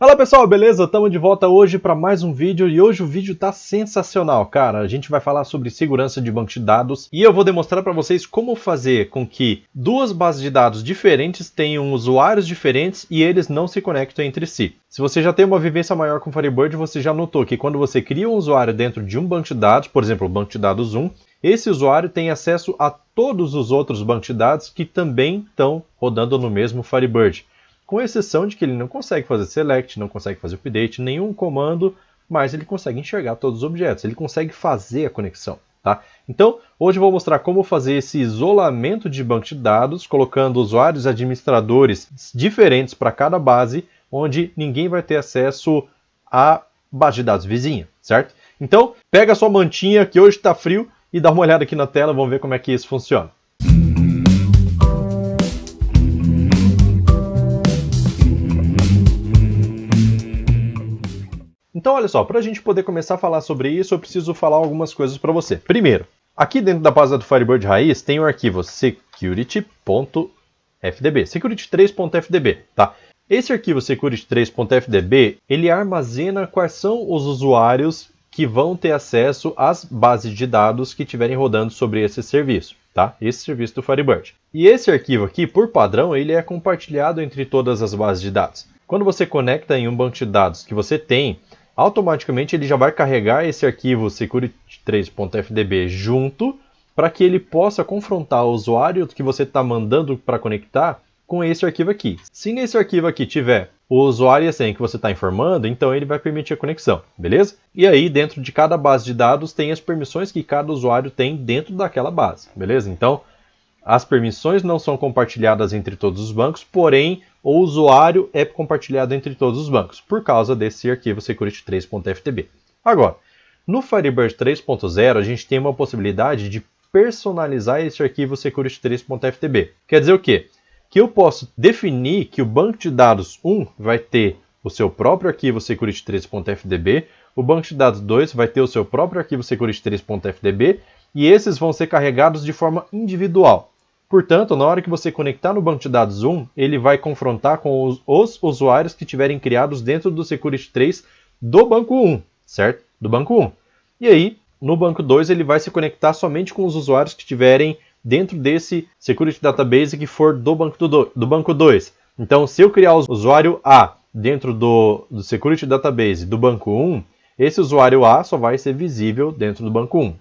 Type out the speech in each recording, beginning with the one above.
Fala pessoal, beleza? Estamos de volta hoje para mais um vídeo e hoje o vídeo tá sensacional, cara. A gente vai falar sobre segurança de banco de dados e eu vou demonstrar para vocês como fazer com que duas bases de dados diferentes tenham usuários diferentes e eles não se conectem entre si. Se você já tem uma vivência maior com Firebird, você já notou que quando você cria um usuário dentro de um banco de dados, por exemplo, o banco de dados 1, esse usuário tem acesso a todos os outros bancos de dados que também estão rodando no mesmo Firebird. Com exceção de que ele não consegue fazer select, não consegue fazer update, nenhum comando, mas ele consegue enxergar todos os objetos, ele consegue fazer a conexão. Tá? Então, hoje eu vou mostrar como fazer esse isolamento de banco de dados, colocando usuários e administradores diferentes para cada base, onde ninguém vai ter acesso à base de dados vizinha, certo? Então, pega a sua mantinha, que hoje está frio, e dá uma olhada aqui na tela, vamos ver como é que isso funciona. Então, olha só, para a gente poder começar a falar sobre isso, eu preciso falar algumas coisas para você. Primeiro, aqui dentro da base do Firebird raiz tem o arquivo security.fdb, security3.fdb, tá? Esse arquivo security3.fdb, ele armazena quais são os usuários que vão ter acesso às bases de dados que estiverem rodando sobre esse serviço, tá? Esse serviço do Firebird. E esse arquivo aqui, por padrão, ele é compartilhado entre todas as bases de dados. Quando você conecta em um banco de dados que você tem, automaticamente ele já vai carregar esse arquivo security3.fdb junto para que ele possa confrontar o usuário que você está mandando para conectar com esse arquivo aqui. Se nesse arquivo aqui tiver o usuário e a senha que você está informando, então ele vai permitir a conexão, beleza? E aí dentro de cada base de dados tem as permissões que cada usuário tem dentro daquela base, beleza? Então as permissões não são compartilhadas entre todos os bancos, porém o usuário é compartilhado entre todos os bancos, por causa desse arquivo security3.ftb. Agora, no Firebird 3.0, a gente tem uma possibilidade de personalizar esse arquivo security3.ftb. Quer dizer o quê? Que eu posso definir que o banco de dados 1 vai ter o seu próprio arquivo security3.fdb, o banco de dados 2 vai ter o seu próprio arquivo security3.fdb, e esses vão ser carregados de forma individual. Portanto, na hora que você conectar no banco de dados 1, ele vai confrontar com os usuários que tiverem criados dentro do Security3 do banco 1, certo? Do banco 1. E aí, no banco 2, ele vai se conectar somente com os usuários que tiverem dentro desse Security Database que for do banco 2. Então, se eu criar o usuário A dentro do Security Database do banco 1, esse usuário A só vai ser visível dentro do banco 1.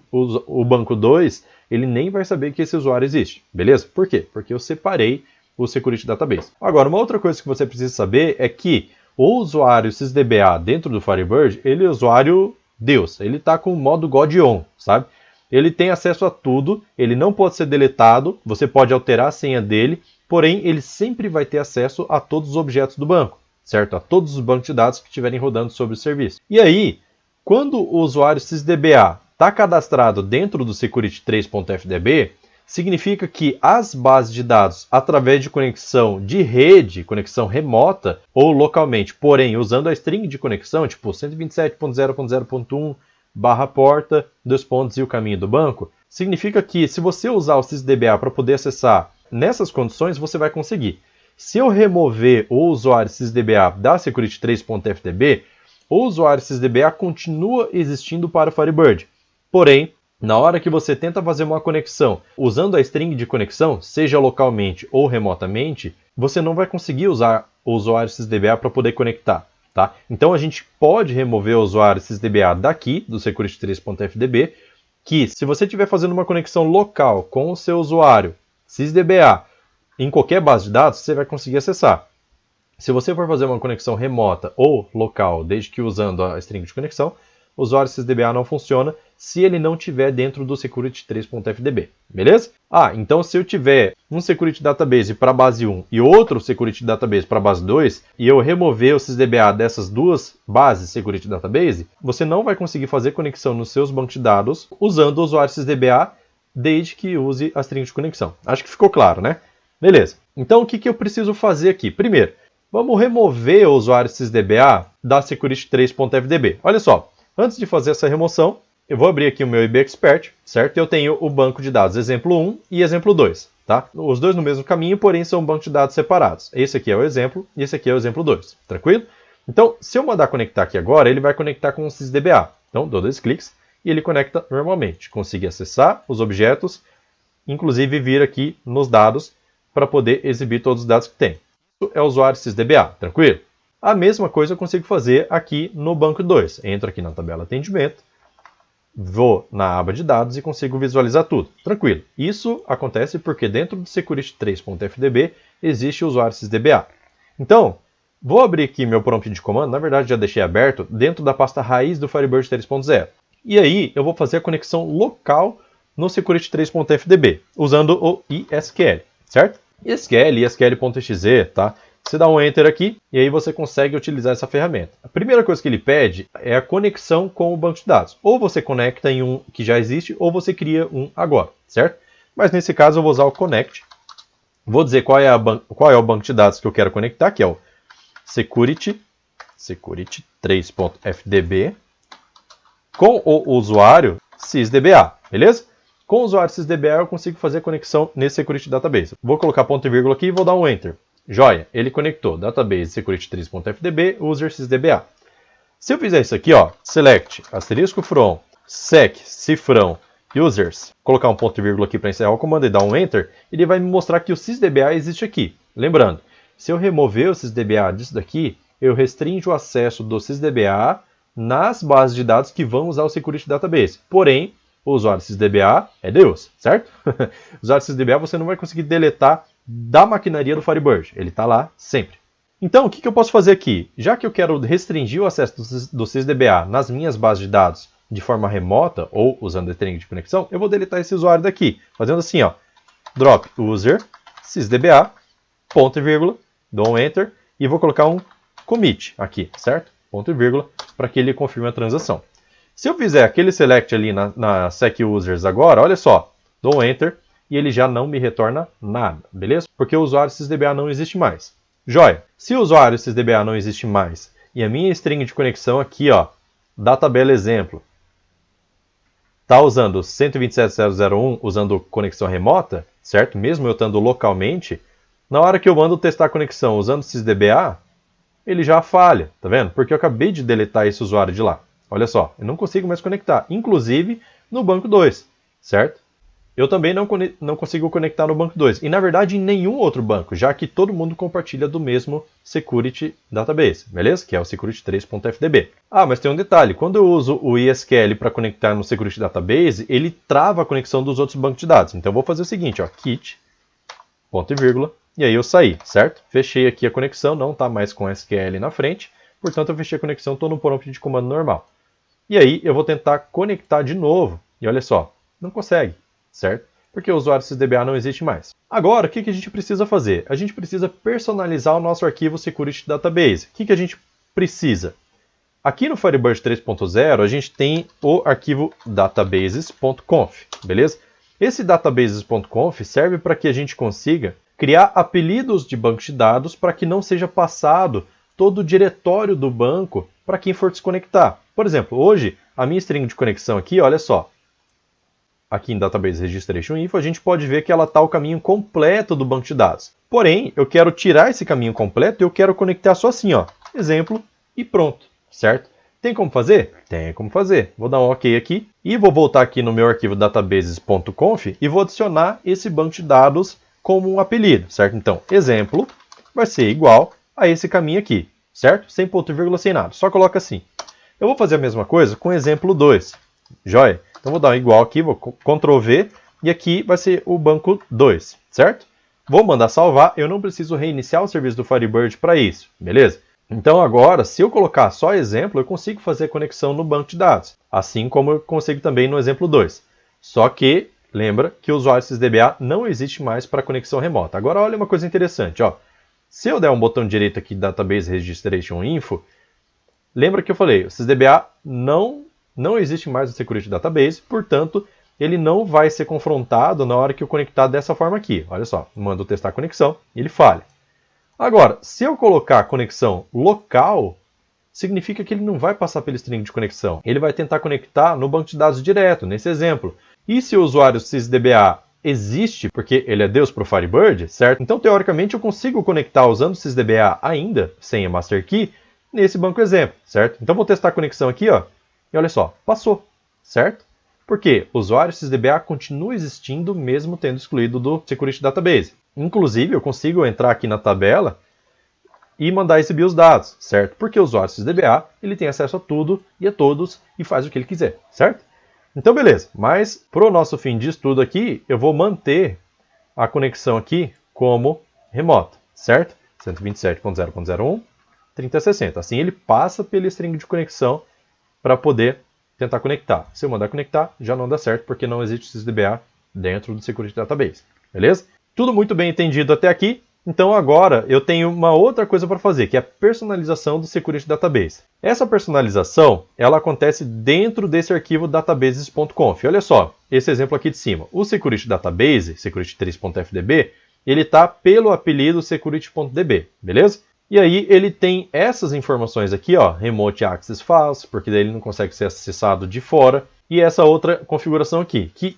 O banco 2, ele nem vai saber que esse usuário existe, beleza? Por quê? Porque eu separei o Security Database. Agora, uma outra coisa que você precisa saber é que o usuário sysdba dentro do Firebird, ele é o usuário Deus, ele está com o modo God On, sabe? Ele tem acesso a tudo, ele não pode ser deletado, você pode alterar a senha dele, porém ele sempre vai ter acesso a todos os objetos do banco, certo? A todos os bancos de dados que estiverem rodando sobre o serviço. E aí, quando o usuário sysdba está cadastrado dentro do security3.fdb, significa que as bases de dados, através de conexão de rede, conexão remota ou localmente, porém usando a string de conexão, tipo 127.0.0.1/porta, 2 pontos e o caminho do banco, significa que se você usar o sysdba para poder acessar nessas condições, você vai conseguir. Se eu remover o usuário sysdba da security3.fdb, o usuário sysdba continua existindo para o Firebird. Porém, na hora que você tenta fazer uma conexão usando a string de conexão, seja localmente ou remotamente, você não vai conseguir usar o usuário sysdba para poder conectar. Tá? Então a gente pode remover o usuário sysdba daqui, do security3.fdb, que se você estiver fazendo uma conexão local com o seu usuário sysdba em qualquer base de dados, você vai conseguir acessar. Se você for fazer uma conexão remota ou local, desde que usando a string de conexão, o usuário sysdba não funciona se ele não estiver dentro do security3.fdb, beleza? Então se eu tiver um Security Database para a base 1 e outro Security Database para a base 2, e eu remover o sysdba dessas duas bases Security Database, você não vai conseguir fazer conexão nos seus bancos de dados usando o usuário sysdba desde que use a string de conexão. Acho que ficou claro, né? Beleza. Então o que eu preciso fazer aqui? Primeiro, vamos remover o usuário sysdba da security3.fdb. Olha só, antes de fazer essa remoção, eu vou abrir aqui o meu IB Expert, certo? Eu tenho o banco de dados exemplo 1 e exemplo 2, tá? Os dois no mesmo caminho, porém são bancos de dados separados. Esse aqui é o exemplo e esse aqui é o exemplo 2, tranquilo? Então, se eu mandar conectar aqui agora, ele vai conectar com o sysdba. Então, dou 2 cliques e ele conecta normalmente. Consegui acessar os objetos, inclusive vir aqui nos dados para poder exibir todos os dados que tem. Isso é o usuário sysdba, tranquilo? A mesma coisa eu consigo fazer aqui no banco 2. Entro aqui na tabela atendimento, vou na aba de dados e consigo visualizar tudo. Tranquilo. Isso acontece porque dentro do security3.fdb existe o usuário sysdba. Então, vou abrir aqui meu prompt de comando, na verdade já deixei aberto, dentro da pasta raiz do Firebird 3.0. E aí eu vou fazer a conexão local no security3.fdb, usando o ISQL, certo? ISQL, ISQL.exe, tá? Você dá um Enter aqui e aí você consegue utilizar essa ferramenta. A primeira coisa que ele pede é a conexão com o banco de dados. Ou você conecta em um que já existe, ou você cria um agora, certo? Mas nesse caso eu vou usar o Connect. Vou dizer qual é o banco de dados que eu quero conectar, que é o security3.fdb com o usuário sysdba, beleza? Com o usuário sysdba eu consigo fazer a conexão nesse Security Database. Vou colocar ponto e vírgula aqui e vou dar um Enter. Joia, ele conectou database security3.fdb, user sysdba. Se eu fizer isso aqui, ó, select, asterisco from, sec, cifrão, users, colocar um ponto e vírgula aqui para encerrar o comando e dar um Enter, ele vai me mostrar que o sysdba existe aqui. Lembrando, se eu remover o sysdba disso daqui, eu restringo o acesso do sysdba nas bases de dados que vão usar o Security Database. Porém, o usuário sysdba é Deus, certo? O usuário sysdba você não vai conseguir deletar da maquinaria do Firebird. Ele está lá sempre. Então, o que eu posso fazer aqui? Já que eu quero restringir o acesso do sysdba nas minhas bases de dados de forma remota ou usando o string de conexão, eu vou deletar esse usuário daqui, fazendo assim, ó, drop user sysdba, ponto e vírgula, dou um Enter e vou colocar um commit aqui, certo? Ponto e vírgula, para que ele confirme a transação. Se eu fizer aquele select ali na sec users agora, olha só, dou um Enter e ele já não me retorna nada, beleza? Porque o usuário sysdba não existe mais. Joia! Se o usuário sysdba não existe mais e a minha string de conexão aqui, ó, da tabela exemplo, está usando 127.0.0.1 usando conexão remota, certo? Mesmo eu estando localmente, na hora que eu mando testar a conexão usando sysdba, ele já falha, tá vendo? Porque eu acabei de deletar esse usuário de lá. Olha só, eu não consigo mais conectar, inclusive no banco 2, certo? Eu também não consigo conectar no banco 2, e na verdade em nenhum outro banco, já que todo mundo compartilha do mesmo Security Database, beleza? Que é o security3.fdb. Ah, mas tem um detalhe, quando eu uso o ISQL para conectar no Security Database, ele trava a conexão dos outros bancos de dados. Então eu vou fazer o seguinte, ó, kit, ponto e vírgula, e aí eu saí, certo? Fechei aqui a conexão, não está mais com SQL na frente, portanto eu fechei a conexão, estou no prompt de comando normal. E aí eu vou tentar conectar de novo, e olha só, não consegue, certo? Porque o usuário sysdba não existe mais. Agora, o que a gente precisa fazer? A gente precisa personalizar o nosso arquivo Security Database. O que a gente precisa? Aqui no Firebird 3.0, a gente tem o arquivo databases.conf, beleza? Esse databases.conf serve para que a gente consiga criar apelidos de bancos de dados para que não seja passado todo o diretório do banco para quem for desconectar. Por exemplo, hoje, a minha string de conexão aqui, olha só, aqui em Database Registration Info, a gente pode ver que ela está o caminho completo do banco de dados. Porém, eu quero tirar esse caminho completo e eu quero conectar só assim, ó, exemplo, e pronto, certo? Tem como fazer? Tem como fazer. Vou dar um OK aqui e vou voltar aqui no meu arquivo databases.conf e vou adicionar esse banco de dados como um apelido, certo? Então, exemplo vai ser igual a esse caminho aqui, certo? Sem ponto e vírgula, sem nada. Só coloca assim. Eu vou fazer a mesma coisa com exemplo 2. Joia? Então vou dar um igual aqui, vou Ctrl V, e aqui vai ser o banco 2, certo? Vou mandar salvar, eu não preciso reiniciar o serviço do Firebird para isso, beleza? Então agora, se eu colocar só exemplo, eu consigo fazer conexão no banco de dados, assim como eu consigo também no exemplo 2. Só que, lembra que o usuário sysdba não existe mais para conexão remota. Agora olha uma coisa interessante, ó. Se eu der um botão direito aqui, Database Registration Info, lembra que eu falei, o sysdba não existe mais no Security Database, portanto, ele não vai ser confrontado na hora que eu conectar dessa forma aqui. Olha só, mando testar a conexão e ele falha. Agora, se eu colocar conexão local, significa que ele não vai passar pelo string de conexão. Ele vai tentar conectar no banco de dados direto, nesse exemplo. E se o usuário sysdba existe, porque ele é Deus para o Firebird, certo? Então, teoricamente, eu consigo conectar usando o sysdba ainda, sem a master key, nesse banco exemplo, certo? Então vou testar a conexão aqui, ó, e olha só, passou, certo? Por quê? O usuário SysDBA continua existindo mesmo tendo excluído do Security Database. Inclusive, eu consigo entrar aqui na tabela e mandar exibir os dados, certo? Porque o usuário SysDBA, ele tem acesso a tudo e a todos e faz o que ele quiser, certo? Então, beleza. Mas, para o nosso fim de estudo aqui, eu vou manter a conexão aqui como remota, certo? 127.0.01, 3060. Assim, ele passa pelo string de conexão para poder tentar conectar. Se eu mandar conectar, já não dá certo, porque não existe SysDBA dentro do Security Database, beleza? Tudo muito bem entendido até aqui. Então agora eu tenho uma outra coisa para fazer, que é a personalização do Security Database. Essa personalização, ela acontece dentro desse arquivo databases.conf. Olha só, esse exemplo aqui de cima. O Security Database, security3.fdb, ele está pelo apelido security.db, beleza? E aí ele tem essas informações aqui, ó, Remote Access False, porque daí ele não consegue ser acessado de fora. E essa outra configuração aqui, que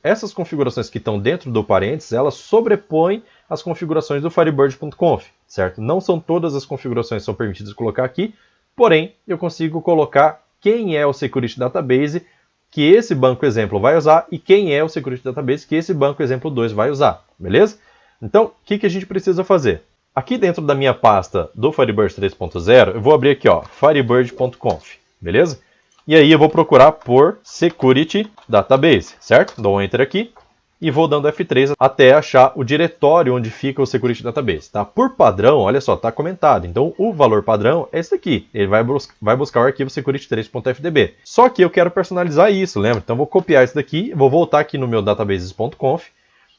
essas configurações que estão dentro do parênteses, elas sobrepõem as configurações do Firebird.conf, certo? Não são todas as configurações que são permitidas colocar aqui, porém, eu consigo colocar quem é o Security Database que esse banco exemplo vai usar e quem é o Security Database que esse banco exemplo 2 vai usar, beleza? Então, o que a gente precisa fazer? Aqui dentro da minha pasta do Firebird 3.0, eu vou abrir aqui, ó, firebird.conf, beleza? E aí eu vou procurar por Security Database, certo? Dou um Enter aqui e vou dando F3 até achar o diretório onde fica o Security Database, tá? Por padrão, olha só, tá comentado. Então o valor padrão é esse aqui. Ele vai buscar o arquivo security3.fdb. Só que eu quero personalizar isso, lembra? Então vou copiar isso daqui, vou voltar aqui no meu databases.conf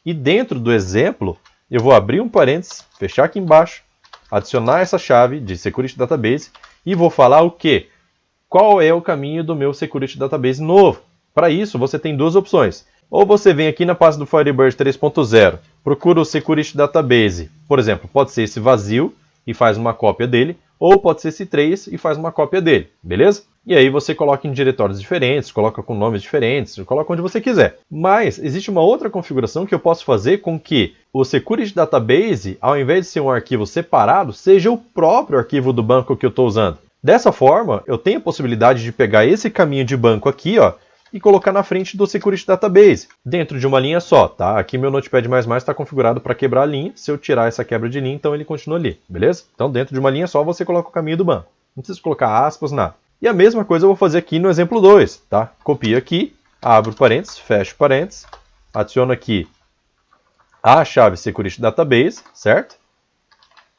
e dentro do exemplo eu vou abrir um parênteses, fechar aqui embaixo, adicionar essa chave de Security Database e vou falar o quê? Qual é o caminho do meu Security Database novo? Para isso, você tem duas opções. Ou você vem aqui na pasta do Firebird 3.0, procura o Security Database. Por exemplo, pode ser esse vazio e faz uma cópia dele, ou pode ser esse 3 e faz uma cópia dele, beleza? E aí você coloca em diretórios diferentes, coloca com nomes diferentes, coloca onde você quiser. Mas existe uma outra configuração que eu posso fazer com que o Security Database, ao invés de ser um arquivo separado, seja o próprio arquivo do banco que eu estou usando. Dessa forma, eu tenho a possibilidade de pegar esse caminho de banco aqui, ó, e colocar na frente do Security Database, dentro de uma linha só, tá? Aqui meu Notepad++ está configurado para quebrar a linha. Se eu tirar essa quebra de linha, então ele continua ali, beleza? Então dentro de uma linha só você coloca o caminho do banco. Não precisa colocar aspas, nada. E a mesma coisa eu vou fazer aqui no exemplo 2, tá? Copio aqui, abro parênteses, fecho parênteses, adiciono aqui a chave Security Database, certo?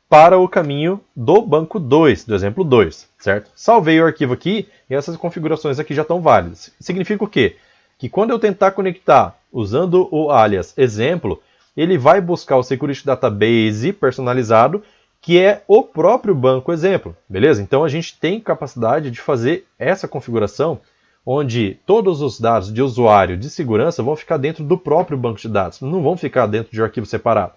Para o caminho do banco 2, do exemplo 2, certo? Salvei o arquivo aqui e essas configurações aqui já estão válidas. Significa o quê? Que quando eu tentar conectar usando o alias exemplo, ele vai buscar o Security Database personalizado, que é o próprio banco exemplo, beleza? Então a gente tem capacidade de fazer essa configuração onde todos os dados de usuário de segurança vão ficar dentro do próprio banco de dados, não vão ficar dentro de um arquivo separado,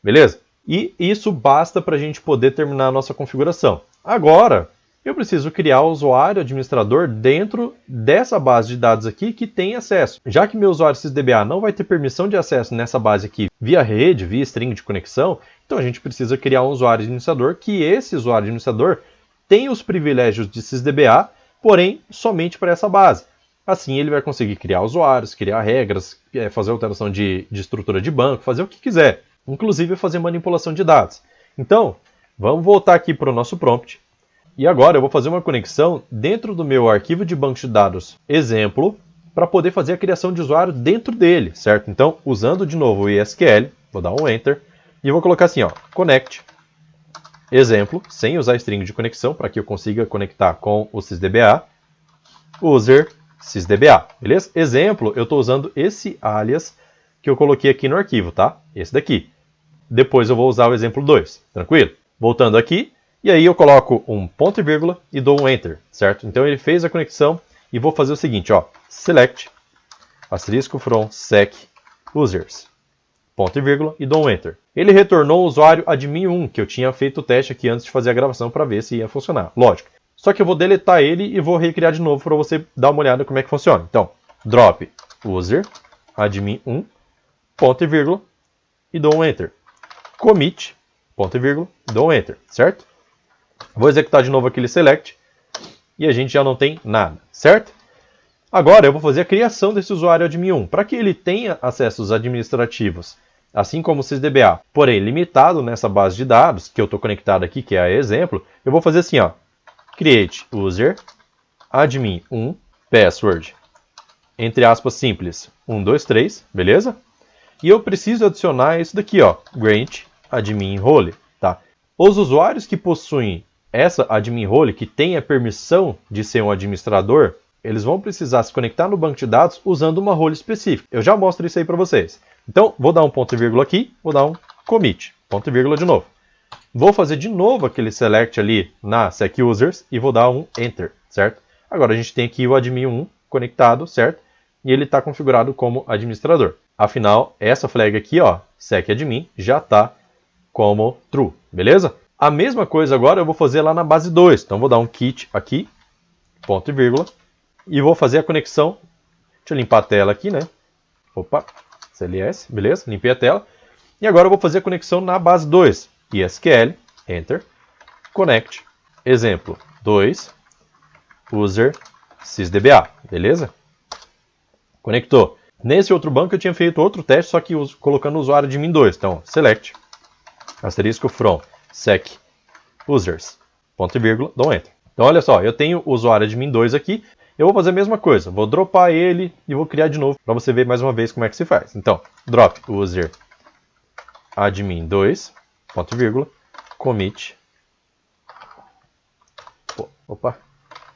beleza? E isso basta para a gente poder terminar a nossa configuração. Agora, eu preciso criar o usuário administrador dentro dessa base de dados aqui que tem acesso. Já que meu usuário SysDBA não vai ter permissão de acesso nessa base aqui via rede, via string de conexão, então a gente precisa criar um usuário administrador que esse usuário administrador tem os privilégios de SysDBA, porém somente para essa base. Assim ele vai conseguir criar usuários, criar regras, fazer alteração de estrutura de banco, fazer o que quiser. Inclusive fazer manipulação de dados. Então, vamos voltar aqui para o nosso prompt. E agora eu vou fazer uma conexão dentro do meu arquivo de banco de dados exemplo, para poder fazer a criação de usuário dentro dele, certo? Então, usando de novo o ISQL, vou dar um Enter, e vou colocar assim, ó, connect, exemplo, sem usar string de conexão, para que eu consiga conectar com o SysDBA, user SysDBA, beleza? Exemplo, eu estou usando esse alias que eu coloquei aqui no arquivo, tá? Esse daqui. Depois eu vou usar o exemplo 2, tranquilo? Voltando aqui, e aí eu coloco um ponto e vírgula e dou um Enter, certo? Então ele fez a conexão e vou fazer o seguinte, ó, select, asterisco from sec users, ponto e vírgula e dou um Enter. Ele retornou o usuário admin1, que eu tinha feito o teste aqui antes de fazer a gravação para ver se ia funcionar, lógico. Só que eu vou deletar ele e vou recriar de novo para você dar uma olhada como é que funciona. Então, drop user admin1, ponto e vírgula e dou um Enter. Commit, ponto e vírgula, dou um Enter, certo? Vou executar de novo aquele select e a gente já não tem nada, certo? Agora eu vou fazer a criação desse usuário admin 1, para que ele tenha acessos administrativos, assim como o sysdba, porém limitado nessa base de dados, que eu estou conectado aqui, que é a exemplo, eu vou fazer assim, ó, create user admin 1 password, entre aspas simples, 123, beleza? E eu preciso adicionar isso daqui, ó, grant admin role, tá? Os usuários que possuem essa admin role, que tem a permissão de ser um administrador, eles vão precisar se conectar no banco de dados usando uma role específica. Eu já mostro isso aí para vocês. Então, vou dar um ponto e vírgula aqui, vou dar um commit, ponto e vírgula de novo. Vou fazer de novo aquele select ali na SecUsers e vou dar um enter, certo? Agora a gente tem aqui o admin 1 conectado, certo? E ele está configurado como administrador. Afinal, essa flag aqui, ó, secadmin, já está como true, beleza? A mesma coisa agora eu vou fazer lá na base 2. Então vou dar um kit aqui, ponto e vírgula, e vou fazer a conexão. Deixa eu limpar a tela aqui, né? Opa, CLS, beleza? Limpei a tela. E agora eu vou fazer a conexão na base 2. ISQL, enter, connect, exemplo 2, user sysdba, beleza? Conectou. Nesse outro banco eu tinha feito outro teste, só que colocando o usuário admin 2. Então, select, asterisco from, sec, users, ponto e vírgula, dou enter. Então, olha só, eu tenho o usuário admin 2 aqui. Eu vou fazer a mesma coisa. Vou dropar ele e vou criar de novo para você ver mais uma vez como é que se faz. Então, drop user admin 2, ponto e vírgula, commit,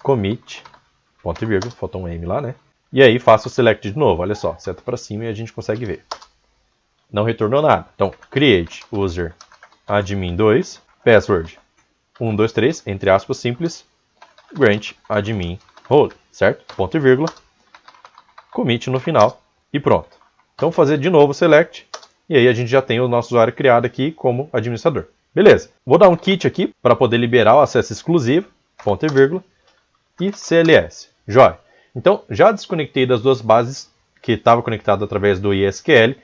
commit, ponto e vírgula, faltou um M lá, né? E aí faço o select de novo, olha só, seta para cima e a gente consegue ver. Não retornou nada. Então, create user admin 2, password 123, entre aspas simples, grant admin role, certo? Ponto e vírgula, commit no final e pronto. Então, vou fazer de novo o select e aí a gente já tem o nosso usuário criado aqui como administrador. Beleza. Vou dar um kit aqui para poder liberar o acesso exclusivo, ponto e vírgula, e CLS. Jóia. Então, já desconectei das duas bases que estavam conectadas através do ISQL.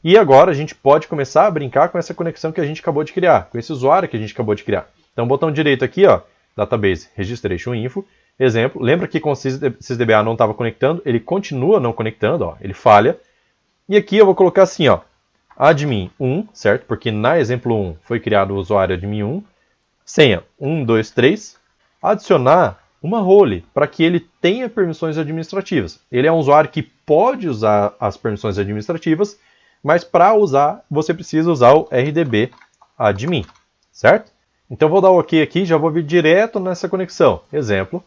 E agora a gente pode começar a brincar com essa conexão que a gente acabou de criar, com esse usuário que a gente acabou de criar. Então, botão direito aqui, ó, Database Registration Info. Exemplo, lembra que com o sysdba não estava conectando, ele continua não conectando, ó, ele falha. E aqui eu vou colocar assim, ó, admin 1, certo? Porque na exemplo 1 foi criado o usuário admin 1, senha 123, adicionar uma role para que ele tenha permissões administrativas. Ele é um usuário que pode usar as permissões administrativas, mas para usar você precisa usar o RDB admin, certo? Então vou dar o OK aqui, já vou vir direto nessa conexão. Exemplo.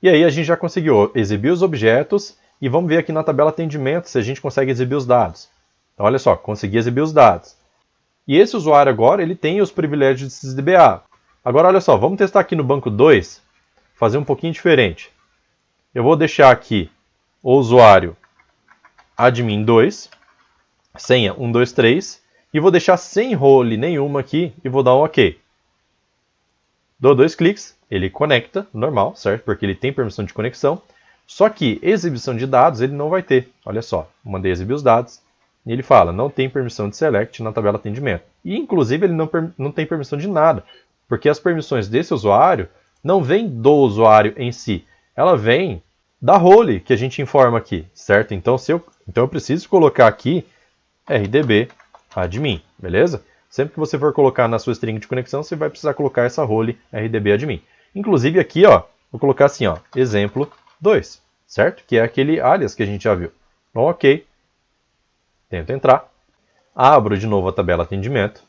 E aí a gente já conseguiu exibir os objetos e vamos ver aqui na tabela atendimento se a gente consegue exibir os dados. Então, olha só, consegui exibir os dados. E esse usuário agora, ele tem os privilégios de sysdba. Agora, olha só, vamos testar aqui no banco 2, fazer um pouquinho diferente. Eu vou deixar aqui o usuário admin 2, senha 123, e vou deixar sem role nenhuma aqui e vou dar um OK. Dou 2 cliques, ele conecta, normal, certo? Porque ele tem permissão de conexão. Só que exibição de dados ele não vai ter. Olha só, mandei exibir os dados. E ele fala, não tem permissão de select na tabela atendimento. E inclusive ele não tem permissão de nada. Porque as permissões desse usuário não vêm do usuário em si. Ela vem da role que a gente informa aqui, certo? Então eu preciso colocar aqui RDB admin, beleza? Sempre que você for colocar na sua string de conexão, você vai precisar colocar essa role RDB admin. Inclusive aqui, ó, vou colocar assim, ó, exemplo 2, certo? Que é aquele alias que a gente já viu. Então, OK. Tento entrar. Abro de novo a tabela atendimento.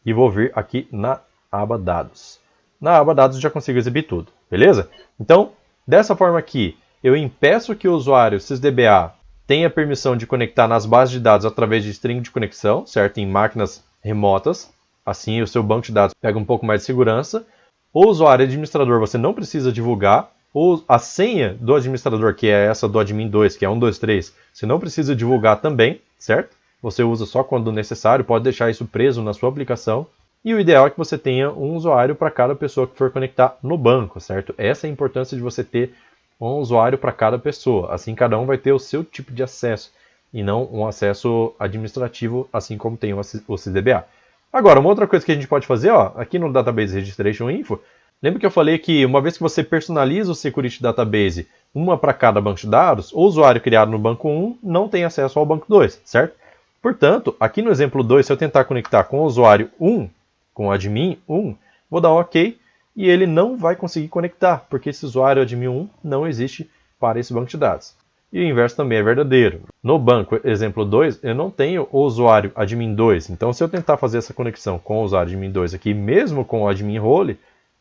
E vou vir aqui na aba dados. Na aba dados já consigo exibir tudo, beleza? Então, dessa forma aqui, eu impeço que o usuário sysdba tenha permissão de conectar nas bases de dados através de string de conexão, certo? Em máquinas remotas. Assim, o seu banco de dados pega um pouco mais de segurança. O usuário administrador você não precisa divulgar. Ou a senha do administrador, que é essa do admin 2, que é 123, você não precisa divulgar também, certo? Você usa só quando necessário, pode deixar isso preso na sua aplicação. E o ideal é que você tenha um usuário para cada pessoa que for conectar no banco, certo? Essa é a importância de você ter um usuário para cada pessoa. Assim, cada um vai ter o seu tipo de acesso e não um acesso administrativo, assim como tem o sysdba. Agora, uma outra coisa que a gente pode fazer, ó, aqui no Database Registration Info, lembra que eu falei que uma vez que você personaliza o Security Database, uma para cada banco de dados, o usuário criado no banco 1 não tem acesso ao banco 2, certo? Portanto, aqui no exemplo 2, se eu tentar conectar com o usuário 1, com o admin 1, vou dar OK e ele não vai conseguir conectar, porque esse usuário admin 1 não existe para esse banco de dados. E o inverso também é verdadeiro. No banco, exemplo 2, eu não tenho o usuário admin 2. Então, se eu tentar fazer essa conexão com o usuário admin 2 aqui, mesmo com o admin role,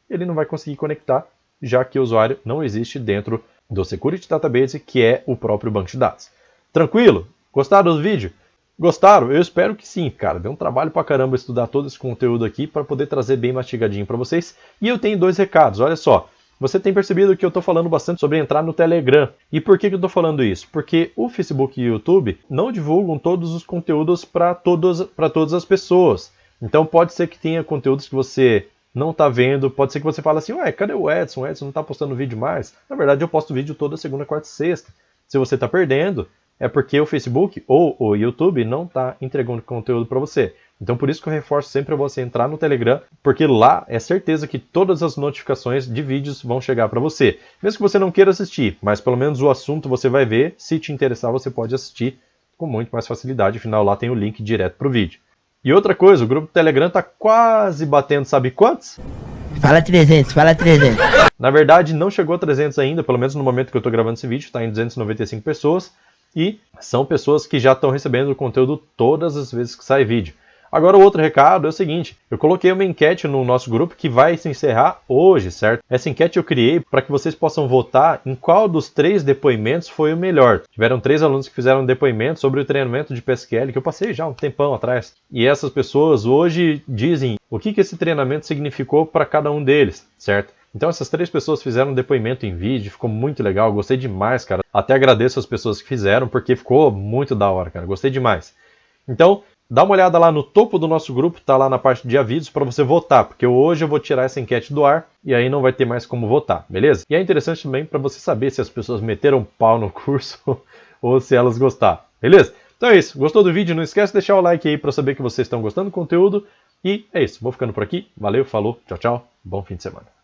ele não vai conseguir conectar, já que o usuário não existe dentro do Security Database, que é o próprio banco de dados. Tranquilo? Gostaram do vídeo? Gostaram? Eu espero que sim, cara. Deu um trabalho pra caramba estudar todo esse conteúdo aqui para poder trazer bem mastigadinho para vocês. E eu tenho 2 recados, olha só. Você tem percebido que eu estou falando bastante sobre entrar no Telegram. E por que eu estou falando isso? Porque o Facebook e o YouTube não divulgam todos os conteúdos para todas as pessoas. Então pode ser que tenha conteúdos que você não está vendo, pode ser que você fale assim, ué, cadê o Edson? O Edson não está postando vídeo mais. Na verdade eu posto vídeo toda segunda, quarta e sexta. Se você está perdendo, é porque o Facebook ou o YouTube não está entregando conteúdo para você. Então por isso que eu reforço sempre você entrar no Telegram, porque lá é certeza que todas as notificações de vídeos vão chegar para você. Mesmo que você não queira assistir, mas pelo menos o assunto você vai ver, se te interessar você pode assistir com muito mais facilidade, afinal lá tem o link direto para o vídeo. E outra coisa, o grupo do Telegram está quase batendo sabe quantos? Fala 300, fala 300. Na verdade não chegou a 300 ainda, pelo menos no momento que eu estou gravando esse vídeo, está em 295 pessoas. E são pessoas que já estão recebendo o conteúdo todas as vezes que sai vídeo. Agora o outro recado é o seguinte, eu coloquei uma enquete no nosso grupo que vai se encerrar hoje, certo? Essa enquete eu criei para que vocês possam votar em qual dos 3 depoimentos foi o melhor. Tiveram 3 alunos que fizeram um depoimento sobre o treinamento de PSQL, que eu passei já um tempão atrás. E essas pessoas hoje dizem o que esse treinamento significou para cada um deles, certo? Então essas 3 pessoas fizeram um depoimento em vídeo, ficou muito legal, gostei demais, cara. Até agradeço as pessoas que fizeram, porque ficou muito da hora, cara, gostei demais. Então, dá uma olhada lá no topo do nosso grupo, tá lá na parte de avisos para você votar, porque hoje eu vou tirar essa enquete do ar e aí não vai ter mais como votar, beleza? E é interessante também para você saber se as pessoas meteram pau no curso ou se elas gostaram, beleza? Então é isso, gostou do vídeo? Não esquece de deixar o like aí para saber que vocês estão gostando do conteúdo. E é isso, vou ficando por aqui. Valeu, falou, tchau, tchau, bom fim de semana.